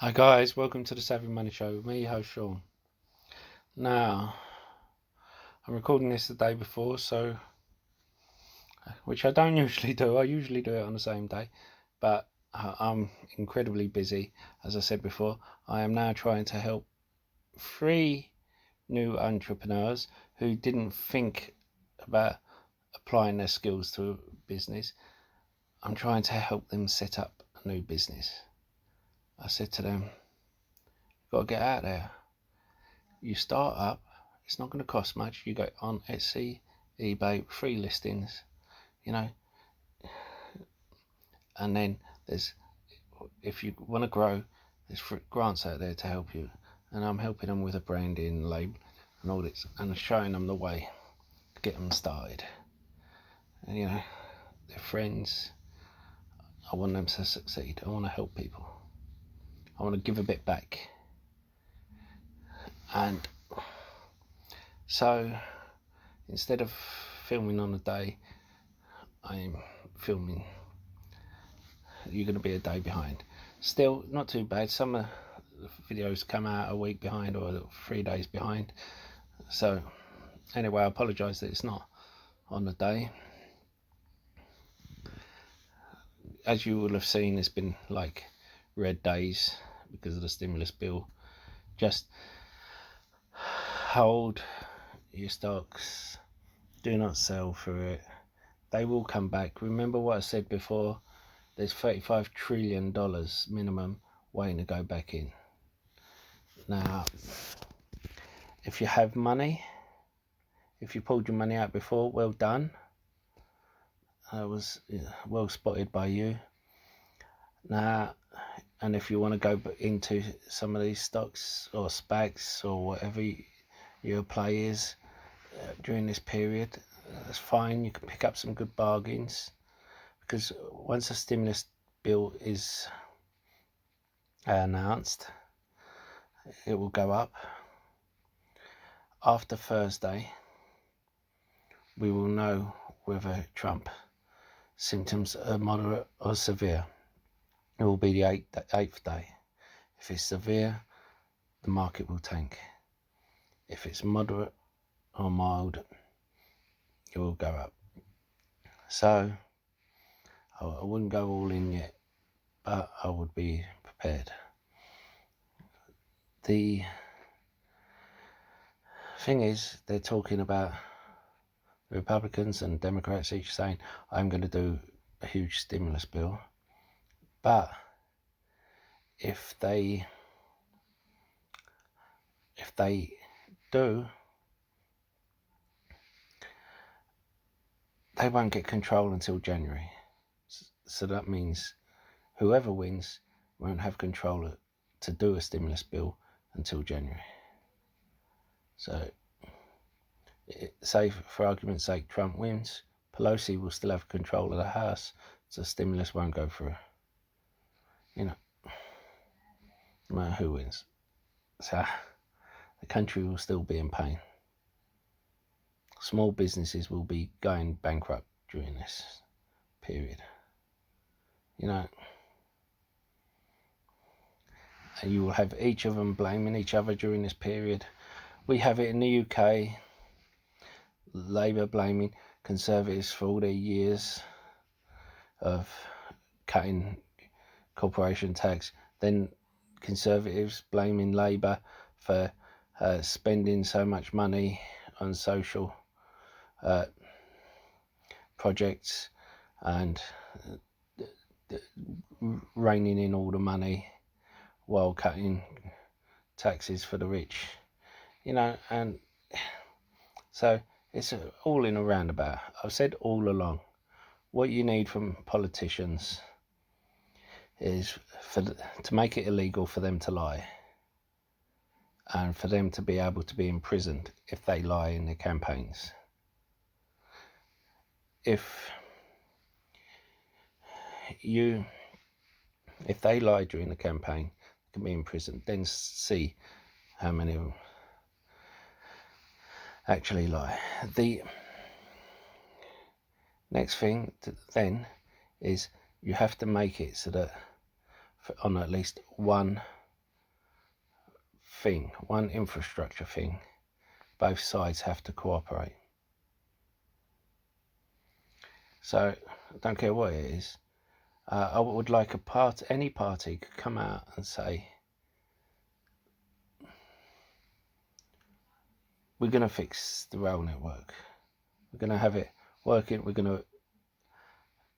Hi guys, welcome to the Savvy Money Show with me, host Sean. Now, I'm recording this the day before, which I don't usually do. I usually do it on the same day, but I'm incredibly busy. As I said before, I am now trying to help 3 new entrepreneurs who didn't think about applying their skills to a business. I'm trying to help them set up a new business. I said to them, got to get out there. You start up, it's not going to cost much. You go on Etsy, eBay, free listings, and then if you want to grow, there's grants out there to help you, and I'm helping them with a branding label and all this, and showing them the way to get them started. And they're friends. I want them to succeed. I want to help people. I want to give a bit back. And so instead of filming on a day, I'm filming. You're going to be a day behind. Still not too bad. Some of the videos come out a week behind or 3 days behind. So anyway, I apologise that it's not on the day. As you will have seen, it's been like red days because of the stimulus bill. Just hold your stocks, do not sell for it. They will come back. Remember what I said before, there's $35 trillion minimum waiting to go back in. Now, if you have money, if you pulled your money out before, well done. I was well spotted by you. Now, and if you want to go into some of these stocks or Spaqs or whatever your play is during this period, that's fine. You can pick up some good bargains, because once the stimulus bill is announced, it will go up. After Thursday, we will know whether Trump symptoms are moderate or severe. It will be the 8th day. If it's severe, the market will tank. If it's moderate or mild, it will go up. So I wouldn't go all in yet, but I would be prepared. The thing is, they're talking about Republicans and Democrats each saying, I'm going to do a huge stimulus bill. But if they do, they won't get control until January. So that means whoever wins won't have control to do a stimulus bill until January. So, say for argument's sake, Trump wins, Pelosi will still have control of the House, so stimulus won't go through. No matter who wins. So the country will still be in pain. Small businesses will be going bankrupt during this period. And you will have each of them blaming each other during this period. We have it in the UK, Labour blaming Conservatives for all their years of cutting corporation tax, then Conservatives blaming Labour for spending so much money on social projects and reining in all the money while cutting taxes for the rich, and so it's all in a roundabout. I've said all along, what you need from politicians is to make it illegal for them to lie, and for them to be able to be imprisoned if they lie in their campaigns. If they lie during the campaign, they can be imprisoned. Then see how many of them actually lie. The next thing then is you have to make it so that on at least one thing, one infrastructure thing. Both sides have to cooperate. So I don't care what it is. I would like any party could come out and say, we're going to fix the rail network. We're going to have it working. We're going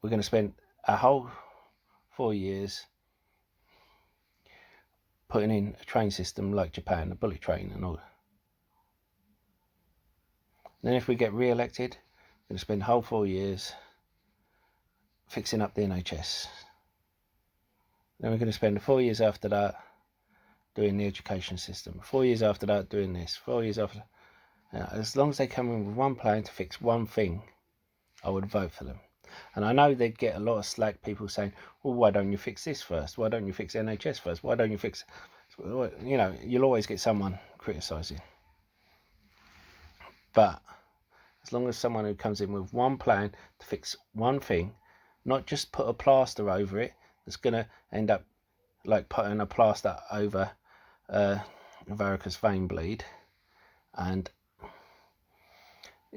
to spend a whole 4 years putting in a train system like Japan, a bullet train and all. Then if we get re-elected, we're going to spend the whole 4 years fixing up the NHS. Then we're going to spend 4 years after that doing the education system. 4 years after that doing this. 4 years after. As long as they come in with one plan to fix one thing, I would vote for them. And I know they'd get a lot of slack, people saying, well, why don't you fix this first? Why don't you fix NHS first? Why don't you fix... You know, you'll always get someone criticising. But as long as someone who comes in with one plan to fix one thing, not just put a plaster over it, that's going to end up like putting a plaster over a varicose vein bleed, and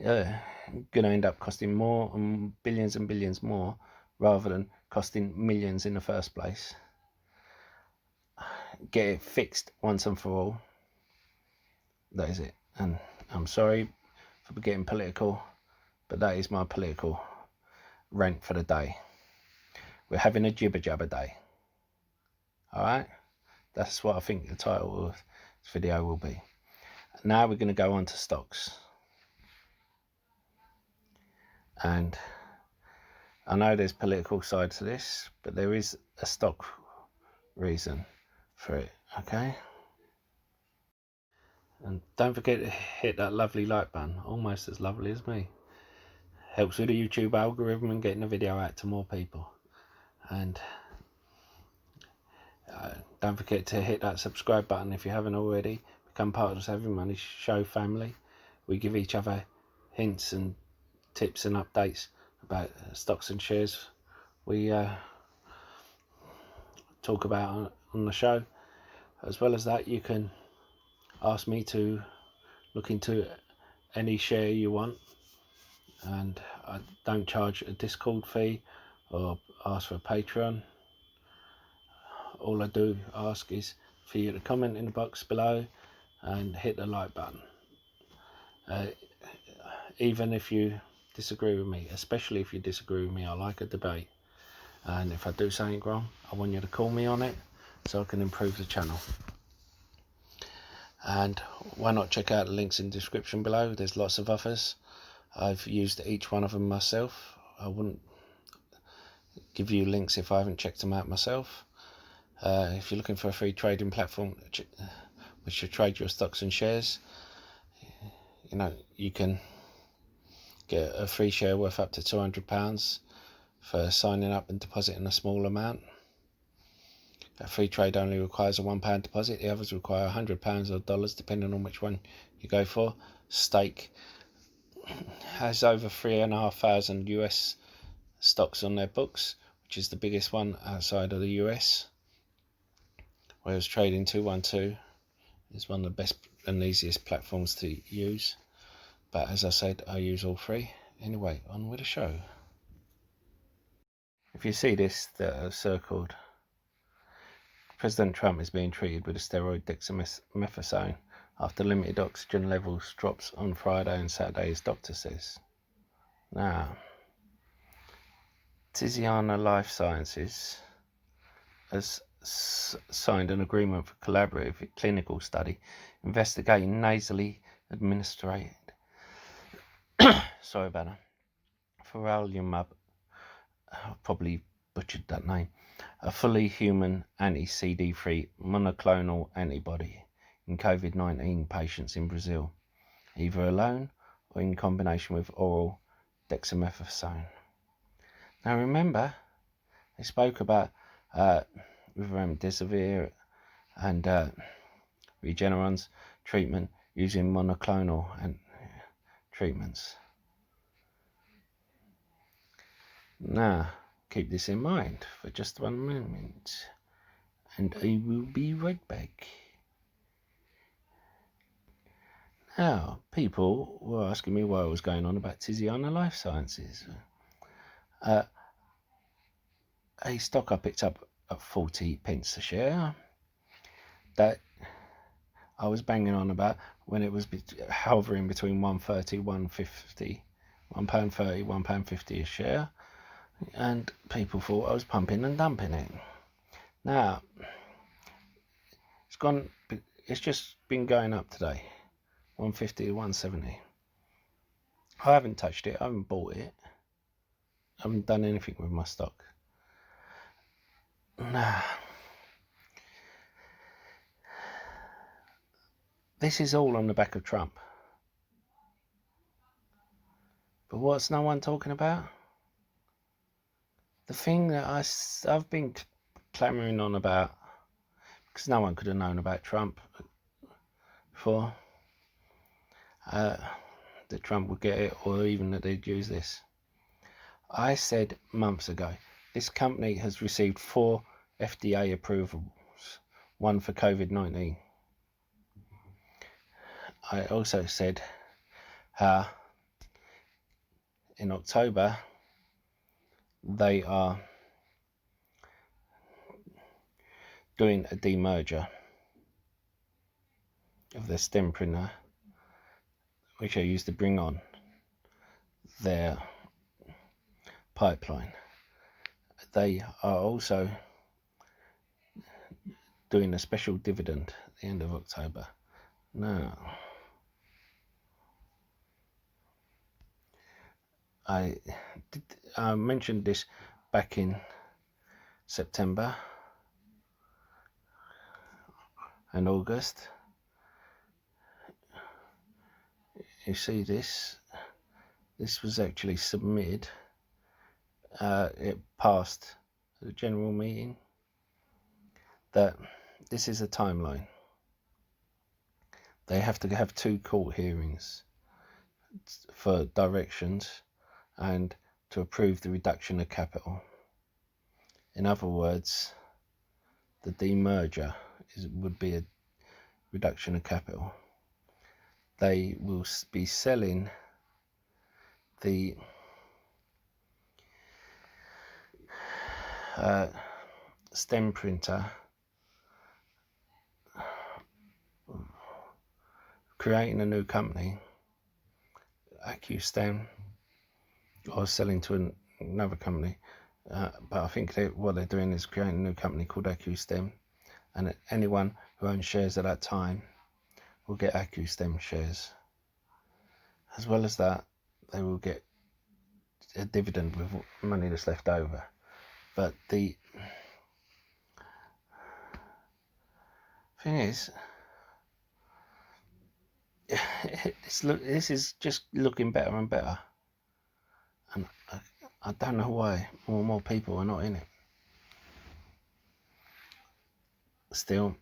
going to end up costing more and billions more rather than costing millions in the first place. Get it fixed once and for all. That is it. And I'm sorry for getting political, but that is my political rant for the day. We're having a jibber jabber day. Alright? That's what I think the title of this video will be. Now we're going to go on to stocks. And I know there's political side to this, but there is a stock reason for it, okay? And don't forget to hit that lovely like button, almost as lovely as me. Helps with the YouTube algorithm and getting the video out to more people. And don't forget to hit that subscribe button if you haven't already. Become part of the Saving Money Show family. We give each other hints and tips and updates about stocks and shares we talk about on the show. As well as that, you can ask me to look into any share you want, and I don't charge a Discord fee or ask for a Patreon. All I do ask is for you to comment in the box below and hit the like button. Even if you disagree with me, especially if you disagree with me, I like a debate. And if I do something wrong, I want you to call me on it so I can improve the channel. And why not check out the links in the description below? There's lots of offers. I've used each one of them myself. I wouldn't give you links if I haven't checked them out myself. If you're looking for a free trading platform which should trade your stocks and shares, you know, you can get a free share worth up to £200 for signing up and depositing a small amount. A free trade only requires a £1 deposit. The others require £100 or dollars, depending on which one you go for. Stake has over 3,500 US stocks on their books, which is the biggest one outside of the US. Whereas Trading 212 is one of the best and easiest platforms to use. But as I said, I use all three. Anyway, on with the show. If you see this that I've circled, President Trump is being treated with a steroid dexamethasone after limited oxygen levels drops on Friday and Saturday, his doctor says. Now, Tsla Life Sciences has signed an agreement for collaborative clinical study investigating nasally administered Ferroliumab, probably butchered that name, a fully human anti-CD3 monoclonal antibody in COVID-19 patients in Brazil, either alone or in combination with oral dexamethasone. Now remember, they spoke about with remdesivir and Regeneron's treatment using monoclonal and treatments. Now, keep this in mind for just 1 moment, and I will be right back. Now, people were asking me why I was going on about Tsla Life Sciences. A stock I picked up at 40 pence a share that I was banging on about when it was hovering between £1.30, £1.50, £1.30, £1.50 a share, and people thought I was pumping and dumping it. Now, it's just been going up today, 150 to 170. I haven't touched it, I haven't bought it, I haven't done anything with my stock. Now, this is all on the back of Trump. But what's no one talking about? The thing that I've been clamouring on about, because no one could have known about Trump before, that Trump would get it, or even that they'd use this. I said months ago, this company has received 4 FDA approvals, 1 for COVID-19. I also said how in October they are doing a demerger of their stem printer, which I used to bring on their pipeline. They are also doing a special dividend at the end of October. Now, I mentioned this back in September and August. You see this was actually submitted. It passed the general meeting. That this is a timeline. They have to have 2 court hearings for directions and to approve the reduction of capital. In other words, the demerger would be a reduction of capital. They will be selling the stem printer, creating a new company, Stem, or selling to another company. But I think what they're doing is creating a new company called Stem, and anyone who owns shares at that time will get Stem shares. As well as that, they will get a dividend with money that's left over. But the thing is, this is just looking better and better, and I don't know why more and more people are not in it. Still,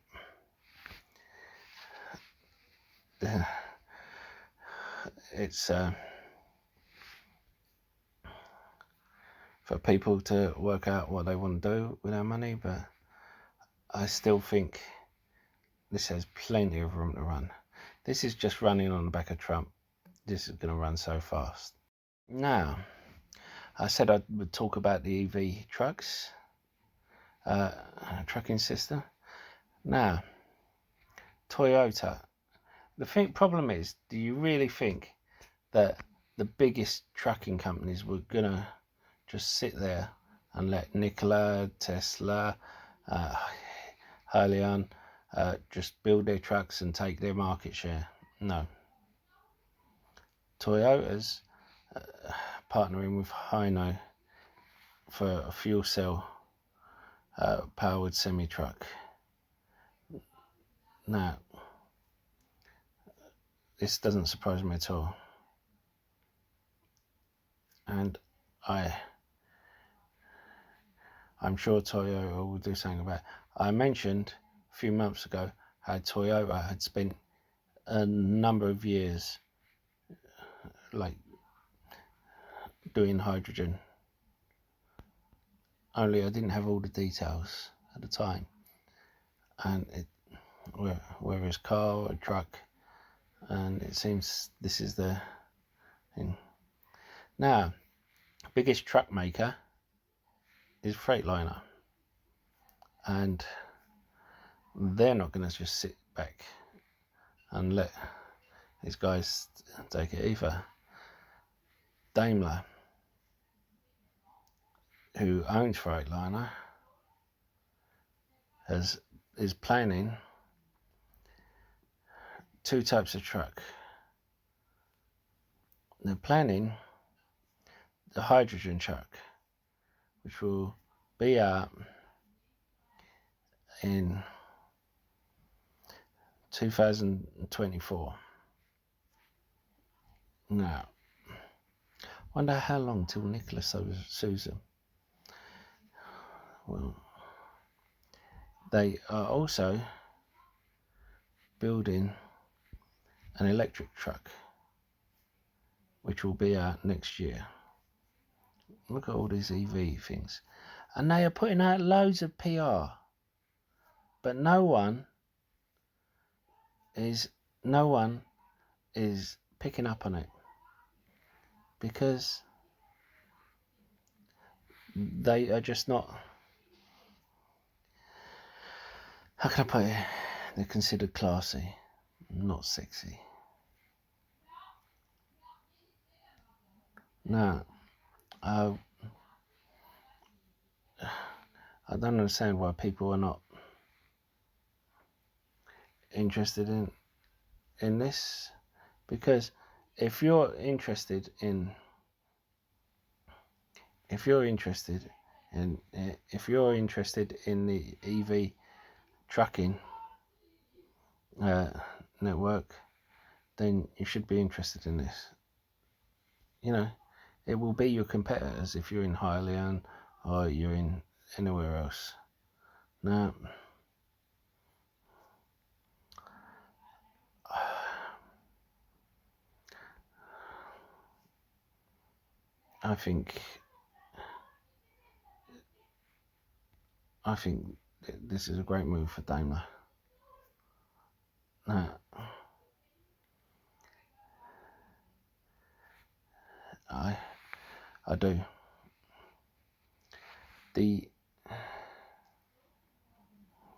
it's for people to work out what they want to do with their money, but I still think this has plenty of room to run. This is just running on the back of Trump. This is going to run so fast. Now, I said I would talk about the EV trucks, trucking system. Now, Toyota. The problem is, do you really think that the biggest trucking companies were going to just sit there and let Nkla, Tsla, Hyliion just build their trucks and take their market share? No. Toyota's partnering with Hino for a fuel cell powered semi-truck. Now, this doesn't surprise me at all. And I'm sure Toyota will do something about it. I mentioned a few months ago how Toyota had spent a number of years like doing hydrogen. Only I didn't have all the details at the time. And whether it's car or truck, and it seems this is the thing. Now, biggest truck maker is Freightliner, and they're not going to just sit back and let these guys take it either. Daimler, who owns Freightliner, is planning 2 types of truck. They're planning the hydrogen truck, which will be out in 2024. Now, wonder how long till Nkla sues them. Well, they are also building an electric truck, which will be out next year. Look at all these EV things, and they are putting out loads of PR, but no one is picking up on it, because they are just not, how can I put it, they're considered classy, not sexy. Now, I don't understand why people are not interested in this, because if you're interested in the EV trucking network, then you should be interested in this. You know, it will be your competitors if you're in Highland or you're in anywhere else. Now, I think this is a great move for Daimler. Now, I do. The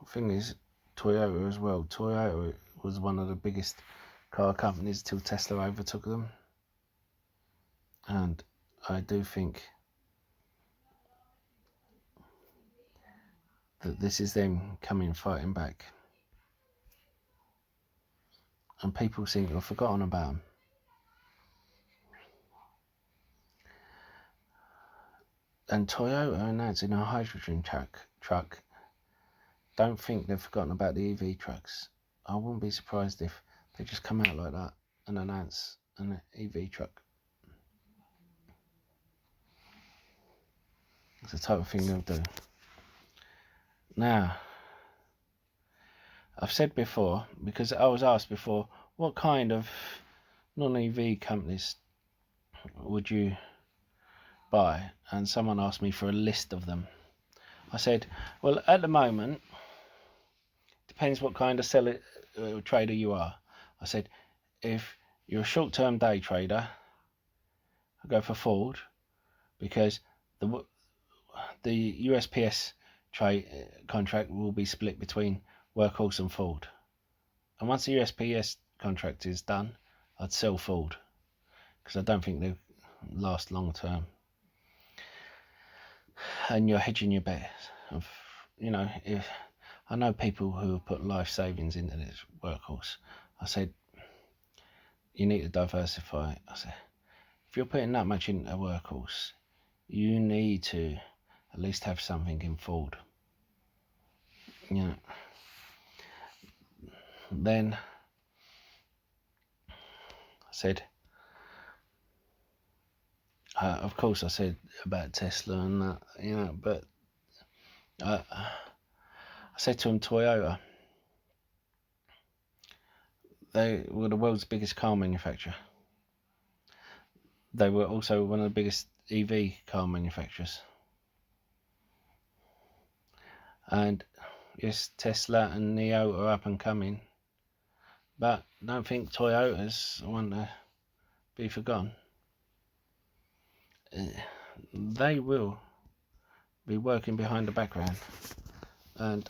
thing is, Toyota as well. Toyota was one of the biggest car companies till Tesla overtook them, and I do think that this is them fighting back, and people seem to have forgotten about them. And Toyota announcing a hydrogen truck. Don't think they've forgotten about the EV trucks. I wouldn't be surprised if they just come out like that and announce an EV truck. It's the type of thing they'll do. Now, I've said before, because I was asked before, what kind of non-EV companies would you buy? And someone asked me for a list of them. I said, well, at the moment, depends what kind of trader you are. I said, if you're a short-term day trader, I go for Ford, because the USPS contract will be split between Workhorse and Ford. And once the USPS contract is done, I'd sell Ford, because I don't think they last long term. And you're hedging your bet. If I know people who have put life savings into this Workhorse. I said, you need to diversify. I said, if you're putting that much into a Workhorse, you need to at least have something in Ford. Then I said, of course I said about Tesla and that, but I said to him, Toyota, they were the world's biggest car manufacturer. They were also one of the biggest EV car manufacturers. And yes, Tesla and NIO are up and coming, But don't think Toyotas want to be forgotten. They will be working behind the background, and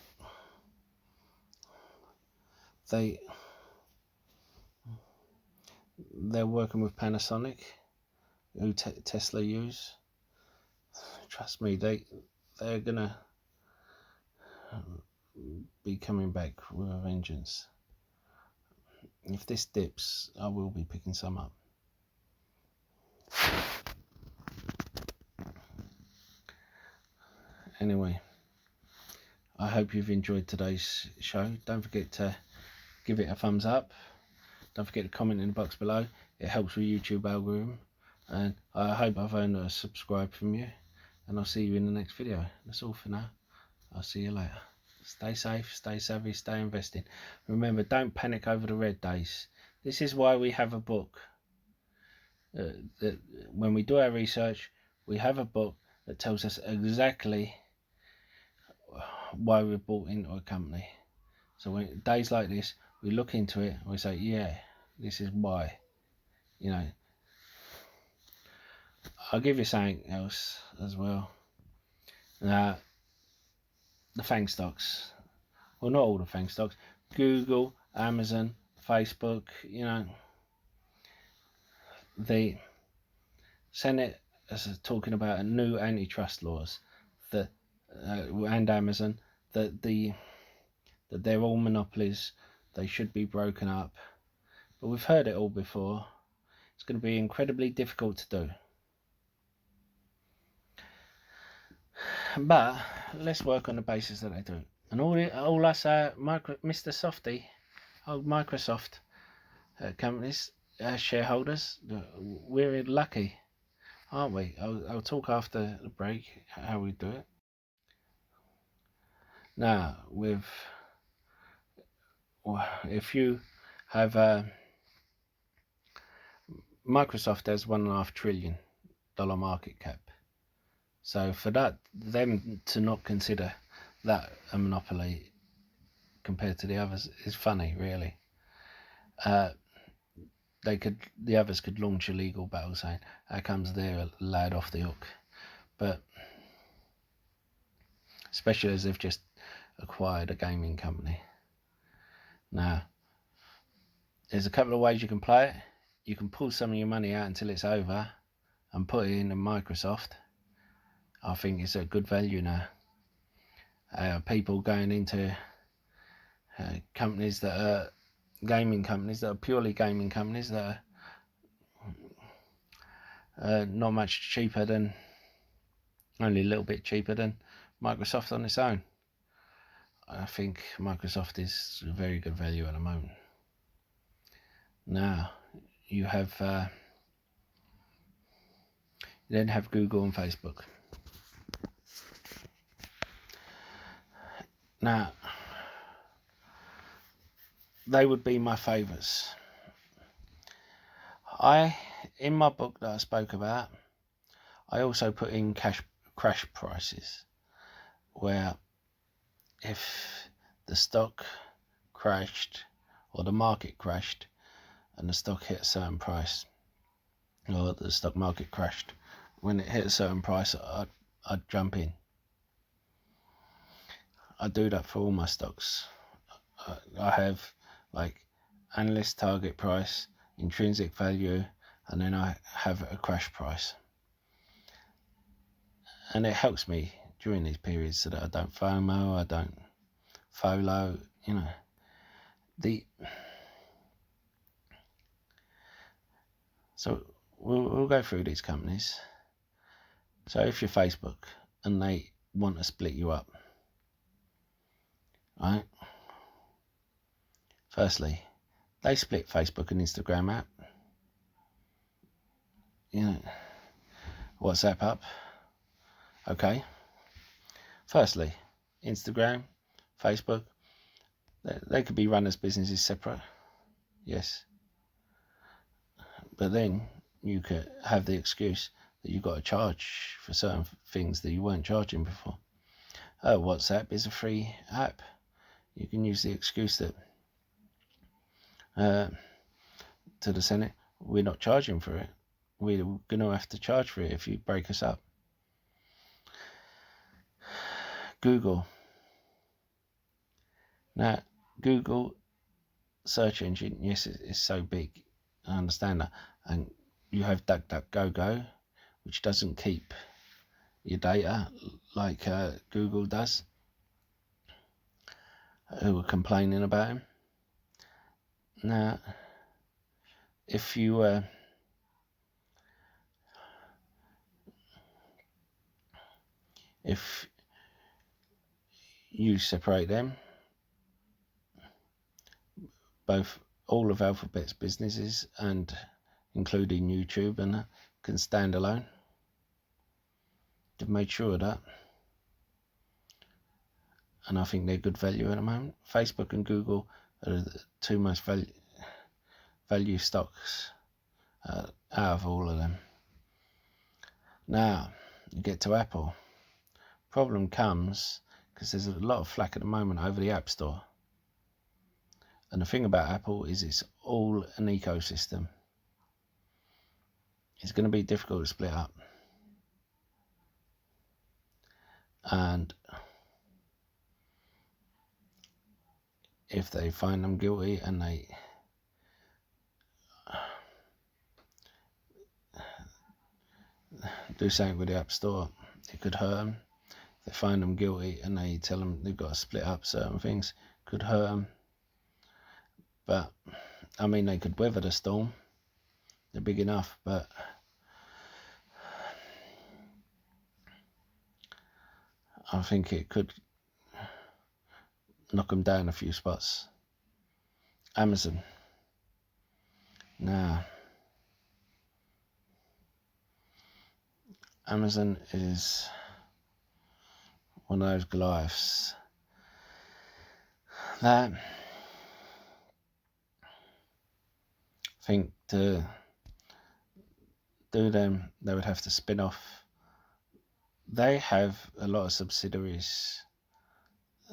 they're working with Panasonic, who Tesla use. Trust me, they're gonna be coming back with a vengeance. If this dips, I will be picking some up. Anyway, I hope you've enjoyed today's show. Don't forget to give it a thumbs up. Don't forget to comment in the box below. It helps with YouTube algorithm. And I hope I've earned a subscribe from you. And I'll see you in the next video. That's all for now. I'll see you later. Stay safe, stay savvy, stay investing. Remember, don't panic over the red days. This is why we have a book. When we do our research, we have a book that tells us exactly why we're bought into a company. So when days like this, we look into it and we say, yeah, this is why. You know, I'll give you something else as well. The FAANG stocks. Well, not all the FAANG stocks. Google, Amazon, Facebook, you know, the Senate is talking about a new antitrust laws that and Amazon that they're all monopolies. They should be broken up. But we've heard it all before. It's going to be incredibly difficult to do. But let's work on the basis that they do. And all us Mr. Softy, old Microsoft companies, shareholders, we're lucky, aren't we? I'll talk after the break how we do it. Now, if you have Microsoft has $1.5 trillion market cap. So for them to not consider that a monopoly compared to the others is funny, really. The others could launch a legal battle saying, "How comes they're allowed off the hook?" But especially as they've just acquired a gaming company. Now, there's a couple of ways you can play it. You can pull some of your money out until it's over and put it into Microsoft. I think it's a good value now. People going into companies that are gaming companies, that are purely gaming companies, that are not much cheaper than, only a little bit cheaper than Microsoft on its own. I think Microsoft is a very good value at the moment. Now, you then have Google and Facebook. Now, they would be my favourites. In my book that I spoke about, I also put in crash prices, where if the stock crashed or the market crashed and the stock hit a certain price, or the stock market crashed, when it hit a certain price, I'd jump in. I do that for all my stocks. I have like analyst target price, intrinsic value, and then I have a crash price. And it helps me during these periods so that I don't FOMO, I don't FOLO, you know. So we'll go through these companies. So if you're Facebook and they want to split you up, right? Firstly, they split Facebook and Instagram up. You know, WhatsApp up. Okay. Firstly, Instagram, Facebook, they could be run as businesses separate. Yes. But then you could have the excuse that you've got to charge for certain things that you weren't charging before. WhatsApp is a free app. You can use the excuse that to the Senate, we're not charging for it. We're going to have to charge for it if you break us up. Google. Now, Google search engine, yes, it's so big. I understand that. And you have DuckDuckGo, which doesn't keep your data like Google does, who were complaining about him. Now, if you separate them, both all of Alphabet's businesses and including YouTube and that can stand alone. They've made sure of that, and I think they're good value at the moment. Facebook and Google are the two most value stocks out of all of them. Now you get to Apple. Problem comes because there's a lot of flack at the moment over the App Store. And the thing about Apple is it's all an ecosystem. It's going to be difficult to split up. And if they find them guilty and they do something with the App Store, it could hurt them. If they find them guilty and they tell them they've got to split up certain things, it could hurt them. But, I mean, they could weather the storm. They're big enough, but I think it could knock them down a few spots. Amazon. Now, Amazon is one of those Goliaths that I think to do them, they would have to spin off. They have a lot of subsidiaries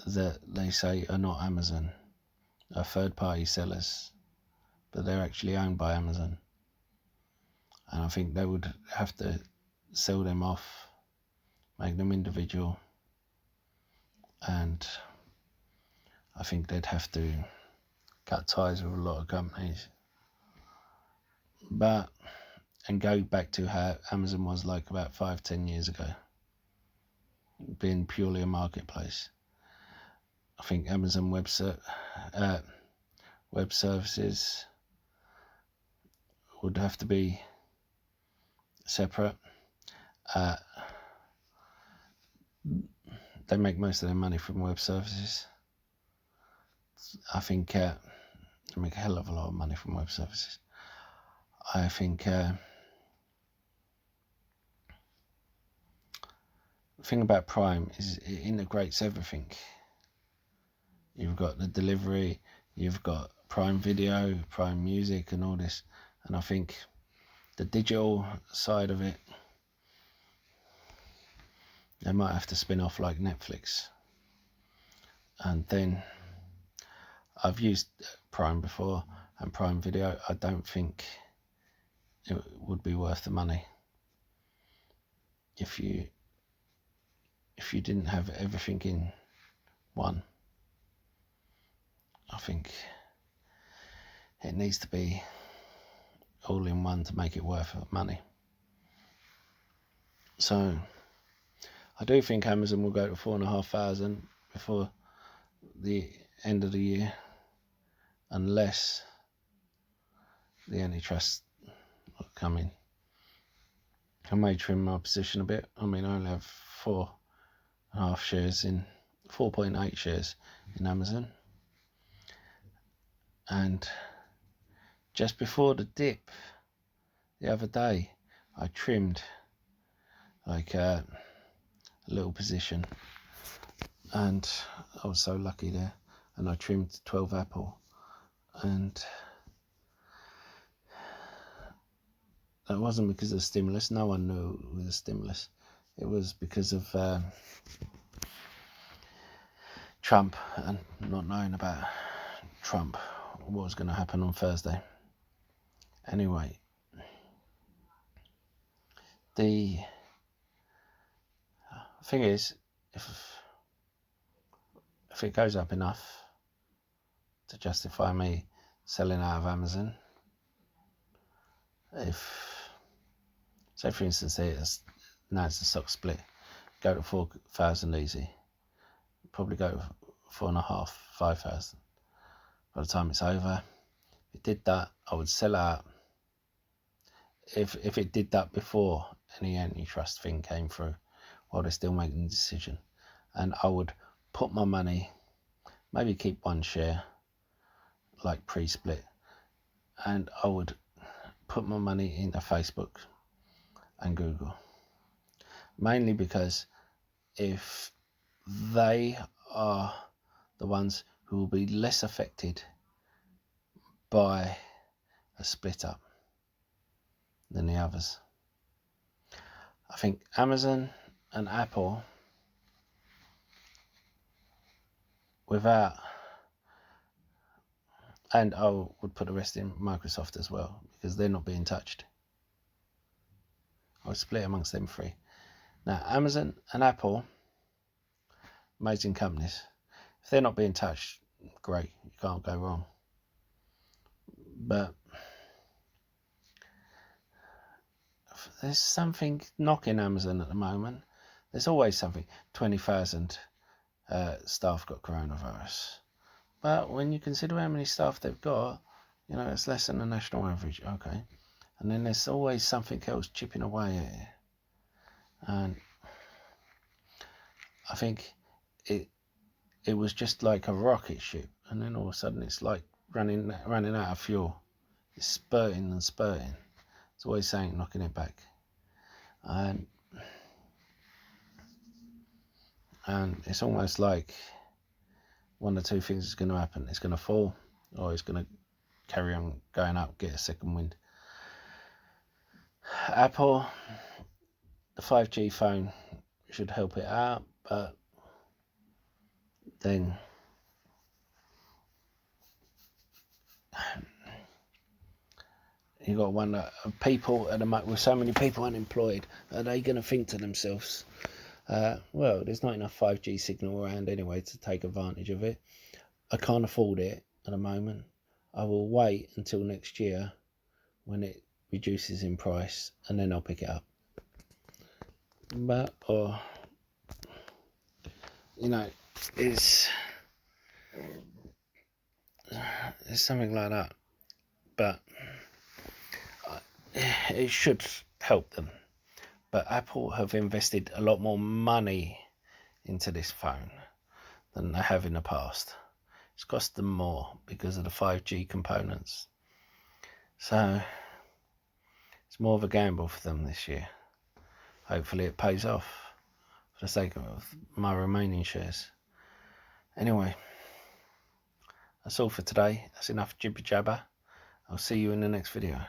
that they say are not Amazon, are third-party sellers, but they're actually owned by Amazon. And I think they would have to sell them off, make them individual, and I think they'd have to cut ties with a lot of companies. And go back to how Amazon was like about 5-10 years ago, being purely a marketplace. I think Amazon Web Services would have to be separate. They make most of their money from web services. I think they make a hell of a lot of money from web services. I think the thing about Prime is it integrates everything. You've got the delivery, you've got Prime Video, Prime Music and all this. And I think the digital side of it, they might have to spin off like Netflix. And then I've used Prime before, and Prime Video, I don't think it would be worth the money if you didn't have everything in one. I think it needs to be all in one to make it worth money. So I do think Amazon will go to 4,500 before the end of the year, unless the antitrust will come in. I may trim my position a bit. I mean, I only have 4.5 shares in 4.8 shares in Amazon, and just before the dip the other day, I trimmed like a little position, and I was so lucky there, and I trimmed 12 Apple, and that wasn't because of stimulus. No one knew it was a stimulus. It was because of Trump, and not knowing about Trump what was going to happen on Thursday. Anyway, the thing is, if it goes up enough to justify me selling out of Amazon, say for instance now it's a stock split, go to 4,000 easy, probably go 4.5, 5,000 by the time it's over. If it did that, I would sell out. If it did that before any antitrust thing came through, while they're still making the decision, and I would put my money, maybe keep one share like pre-split, and I would put my money into Facebook and Google, mainly because if they are the ones who will be less affected by a split up than the others. I think Amazon and Apple, and I would put the rest in Microsoft as well, because they're not being touched. I would split amongst them three. Now, Amazon and Apple, amazing companies. If they're not being touched, great, you can't go wrong. But there's something knocking Amazon at the moment. There's always something. 20,000 staff got coronavirus. But when you consider how many staff they've got, you know, it's less than the national average. Okay. And then there's always something else chipping away at it. And I think it was just like a rocket ship, and then all of a sudden it's like running out of fuel. It's spurting and spurting. It's always saying knocking it back. And it's almost like one of two things is going to happen. It's going to fall, or it's going to carry on going up, get a second wind. Apple, the 5G phone should help it out, but then you got one that people at the moment, with so many people unemployed, are they going to think to themselves, well, there's not enough 5G signal around anyway to take advantage of it. I can't afford it at the moment. I will wait until next year when it reduces in price, and then I'll pick it up. But, or, you know, it's something like that. But it should help them. But Apple have invested a lot more money into this phone than they have in the past. It's cost them more because of the 5G components. So it's more of a gamble for them this year. Hopefully it pays off for the sake of my remaining shares. Anyway, that's all for today. That's enough jibber jabber. I'll see you in the next video.